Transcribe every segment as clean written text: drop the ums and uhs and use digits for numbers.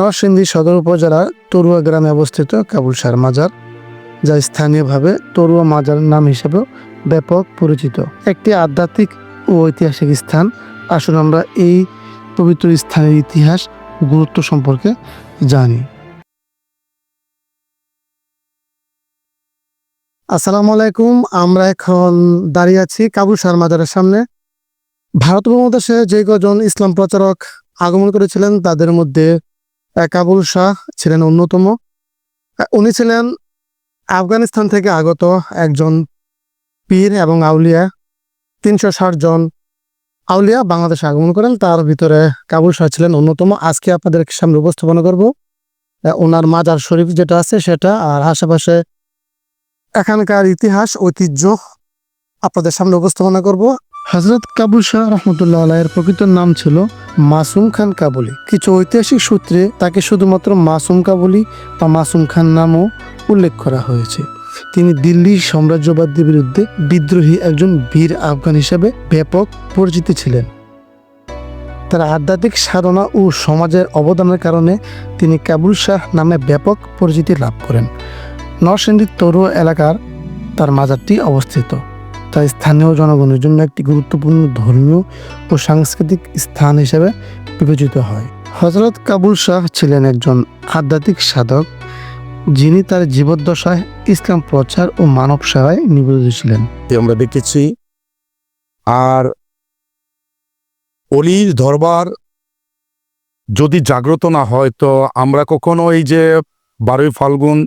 নরসিংদী সদর উপজেলার তরুয়া গ্রামে অবস্থিত কাবুল শাহ মাজার, যা স্থানীয়ভাবে তরুয়া মাজার নাম হিসেবে ব্যাপক পরিচিত। একটি আধ্যাত্মিক ও ঐতিহাসিক স্থান। আসুন আমরা এই পবিত্র স্থানের ইতিহাস, গুরুত্ব সম্পর্কে জানি। আসসালামু আলাইকুম। আমরা এখন দাঁড়িয়ে আছি কাবুল শাহ মাজারের সামনে। ভারত উপমহাদেশে যে কজন ইসলাম প্রচারক আগমন করেছিলেন তাদের মধ্যে কাবুল শাহ ছিলেন অন্যতম। উনি ছিলেন আফগানিস্তান থেকে আগত একজন পীর এবং আউলিয়া। 360 জন আউলিয়া বাংলাদেশে আগমন করেন, তার ভিতরে কাবুল শাহ ছিলেন অন্যতম। আজকে আপনাদের সামনে উপস্থাপনা করব ওনার মাজার শরীফ যেটা আছে সেটা, আর আশেপাশে এখানকার ইতিহাস, ঐতিহ্য আপনাদের সামনে উপস্থাপনা করব। হযরত কাবুল শাহ রহমতুল্লাহ আলাইহির প্রকৃত নাম ছিল মাসুম খান কাবুলি। কিছু ঐতিহাসিক সূত্রে তাকে শুধুমাত্র মাসুম কাবুলি বা মাসুম খান নামও উল্লেখ করা হয়েছে। তিনি দিল্লি সাম্রাজ্যবাদের বিরুদ্ধে বিদ্রোহী একজন বীর আফগান হিসেবে ব্যাপক পরিচিত ছিলেন। তার আধ্যাত্মিক সাধনা ও সমাজের অবদানের কারণে তিনি কাবুল শাহ নামে ব্যাপক পরিচিতি লাভ করেন। নরসিংদীর তরুয়া এলাকার তার মাজারটি অবস্থিত। তা স্থানীয় জনগণের জন্য একটি গুরুত্বপূর্ণ ধর্মীয় ও সাংস্কৃতিক স্থান হিসেবে বিবেচিত হয়। হযরত কাবুল শাহ ছিলেন একজন আধ্যাত্মিক সাধক, যিনি তার জীবদ্দশায় ইসলাম প্রচার ও মানব সেবায় নিবেদিত ছিলেন। আমরা দেখেছি। আর অলির দরবার যদি জাগ্রত না হয় তো আমরা কখনো এই যে 12 ফাল্গুন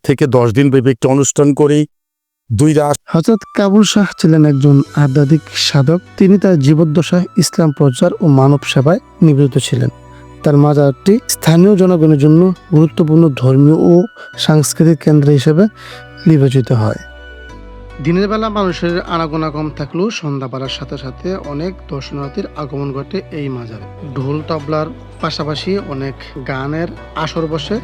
থেকে 10 দিন ব্যাপী একটা অনুষ্ঠান করি। 2 রাত। হযরত কাবুল শাহ ছিলেন একজন আধ্যাত্মিক সাধক, তিনি তার জীবদ্দশায় ইসলাম প্রচার ও মানব সেবায় নিবেদিত ছিলেন। তার মাজারটি স্থানীয় জনগণের জন্য গুরুত্বপূর্ণ ধর্মীয় ও সাংস্কৃতিক কেন্দ্র হিসেবে বিবেচিত হয়। দিনের বেলা মানুষের আনাগোনা কম থাকলেও সন্ধ্যা বাড়ার সাথে সাথে অনেক দর্শনার্থীর আগমন ঘটে এই মাজারে। ঢোল তবলার পাশাপাশি অনেক গানের আসর বসে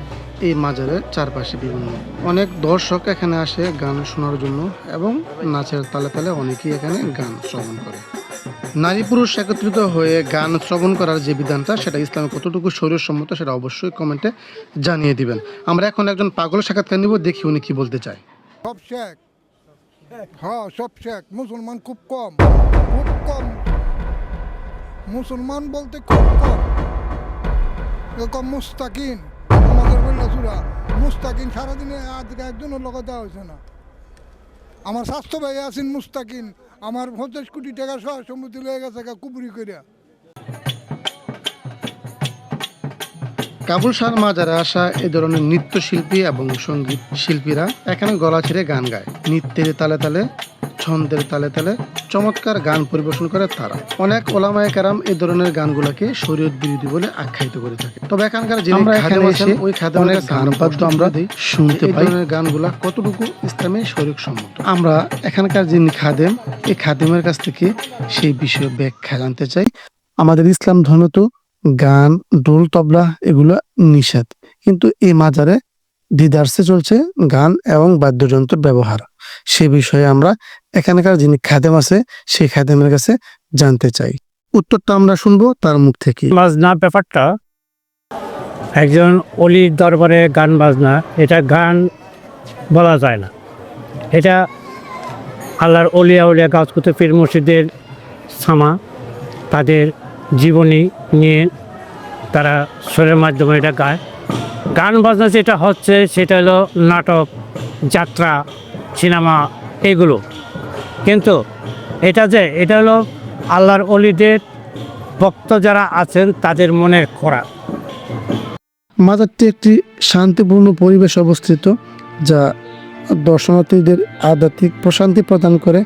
এই মাজারের চারপাশে। বিভিন্ন অনেক দর্শক এখানে আসে গান শোনার জন্য এবং নাচের তালে তালে অনেকেই এখানে গান শ্রবণ করে। নারী পুরুষ একত্রিত হয়ে গান শ্রবণ করার যে বিধানটা, সেটা ইসলামে কতটুকু শরীয়সম্মত সেটা অবশ্যই কমেন্টে জানিয়ে দিবেন। আমরা এখন একজন পাগল সাক্ষাৎকার নিব, দেখি উনি কি বলতে চায়। সব শেখ, হ্যাঁ সব শেখ। মুসলমান খুব কম, মুসলমান বলতে খুব কম। এরকম মুস্তাকিন, আমাদের বললা সুরা মুস্তাকিন সারাদিনে আজকে একজনের লোক দেওয়া হয়েছে না। আমার স্বাস্থ্য ভাই আছেন মুস্তাকিন, আমার 50 কোটি টাকা সহ সম্পত্তি লেগে গেছে কুপুরি করিয়া। কাবুল শাহ মাজারে আসা এ ধরনের নৃত্যশিল্পী এবং সঙ্গীত শিল্পীরা এখানে গলা ছেড়ে গান গায়। নৃত্যের তালে তালে, ছন্দের তালে তালে চমৎকার গান পরিবেশন করে তারা। অনেক ওলামায়ে কেরাম এই ধরনের গানগুলোকে শরীয়ত বিরোধী বলে আখ্যায়িত করে থাকে। তবে এখানকার যিনি খাদেম আছেন, ওই খাদেমের গান বাদ্য আমরা শুনতে পাই। এই ধরনের গানগুলা কতটুকু ইসলামে শরীয়তসম্মত, আমরা এখানকার যিনি খাদেম, এই খাদেমের কাছ থেকে সেই বিষয়ে ব্যাখ্যা জানতে চাই। আমাদের ইসলাম ধর্মে তো গান, ঢোল, তবলা এগুলো নিষেধ, কিন্তু এই মাজারে দিদারসে চলছে গান এবং বাদ্যযন্ত্র ব্যবহার। সে বিষয়ে আমরা এখানকার যিনি খাদেম আছে সেই খাদেমের কাছে জানতে চাই। উত্তরটা আমরা শুনবো তার মুখ থেকে। বাজনা ব্যাপারটা, একজন অলির দরবারে গান বাজনা, এটা গান বলা যায় না। এটা আল্লাহর অলিয়া গাছ কুতুব পীর মুর্শিদের সামা, তাদের জীবনী নিয়ে তারা সুরের মাধ্যমে এটা গায়। গান বাজনা যেটা হচ্ছে সেটা হলো নাটক, যাত্রা, সিনেমা এগুলো। কিন্তু এটা হলো আল্লাহর অলিদের ভক্ত যারা আছেন তাদের মনের খোরাক। মাজারটি একটি শান্তিপূর্ণ পরিবেশ অবস্থিত, যা দর্শনার্থীদের আধ্যাত্মিক প্রশান্তি প্রদান করে।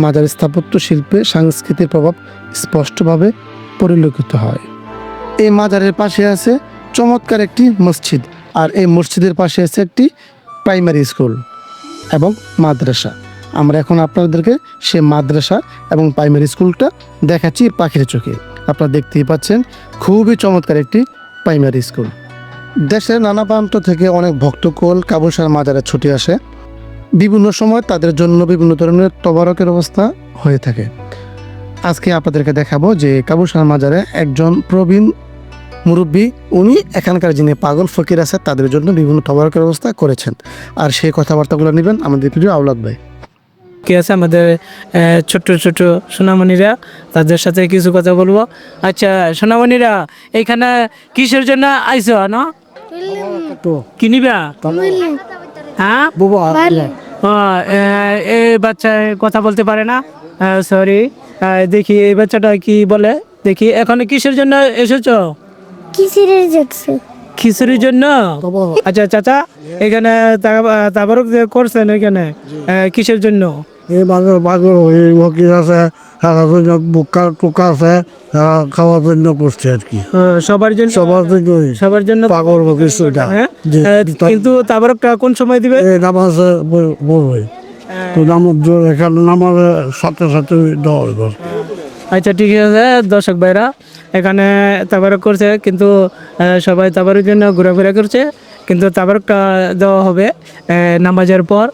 মাজার স্থাপত্য শিল্পে সাংস্কৃতিক প্রভাব স্পষ্টভাবে পরিলক্ষিত হয়। এই মাজারের পাশে আছে চমৎকার একটি মসজিদ, আর এই মসজিদের পাশে আছে একটি প্রাইমারি স্কুল এবং মাদ্রাসা। আমরা এখন আপনাদেরকে সে মাদ্রাসা এবং প্রাইমারি স্কুলটা দেখাচ্ছি পাখির চোখে। আপনারা দেখতেই পাচ্ছেন খুবই চমৎকার একটি প্রাইমারি স্কুল। দেশের নানা প্রান্ত থেকে অনেক ভক্তকুল কাবুল শাহ মাজারে ছুটে আসে। বিভিন্ন সময় তাদের জন্য বিভিন্ন ধরনের তবারকের ব্যবস্থা হয়ে থাকে। আজকে আপনাদেরকে দেখাবো যে কাবুল শাহ মাজারে একজন প্রবীণ মুরব্বী, উনি এখানকার যিনি পাগল ফকির আছে তাদের জন্য বিভিন্ন তবারকের ব্যবস্থা করেছেন। আর সেই কথাবার্তাগুলো নেবেন আমাদের প্রিয় আওলাদ ভাই। কি আছে আমাদের ছোট্ট ছোট সোনামণিরা, তাদের সাথে কিছু কথা বলবো। আচ্ছা সোনামণিরা, এখানে কিসের জন্য আইছো না? কিনিবা? হ্যাঁ, এই বাচ্চা কথা বলতে পারে না, সরি। দেখি এই বাচ্চাটা কি বলে, দেখি। এখন কিসের জন্য এসেছো? খিচুড়ির জন্য। আচ্ছা চাচা, এখানে তাবারক যে করছেন এখানে কিসের জন্য? এই বাজার বাজার এই ফকির আছে, সারা জন্য বুকা টুকা আছে, খাওয়ার জন্য করছে আর কি। সবার জন্য, সবার জন্য পাগল ফকির সেটা। হ্যাঁ, কিন্তু তাবারকটা কোন সময় দিবে? এই নামাজে বলবে তো নামাজ এখানে নামাজের সাথে সাথে দেওয়া হইব। আচ্ছা ঠিক আছে দর্শক ভাইরা, এখানে তাবারক করছে, কিন্তু সবাই তাবারকের জন্য ঘোরাফেরা করছে, কিন্তু তাবারকটা দেওয়া হবে নামাজের পর।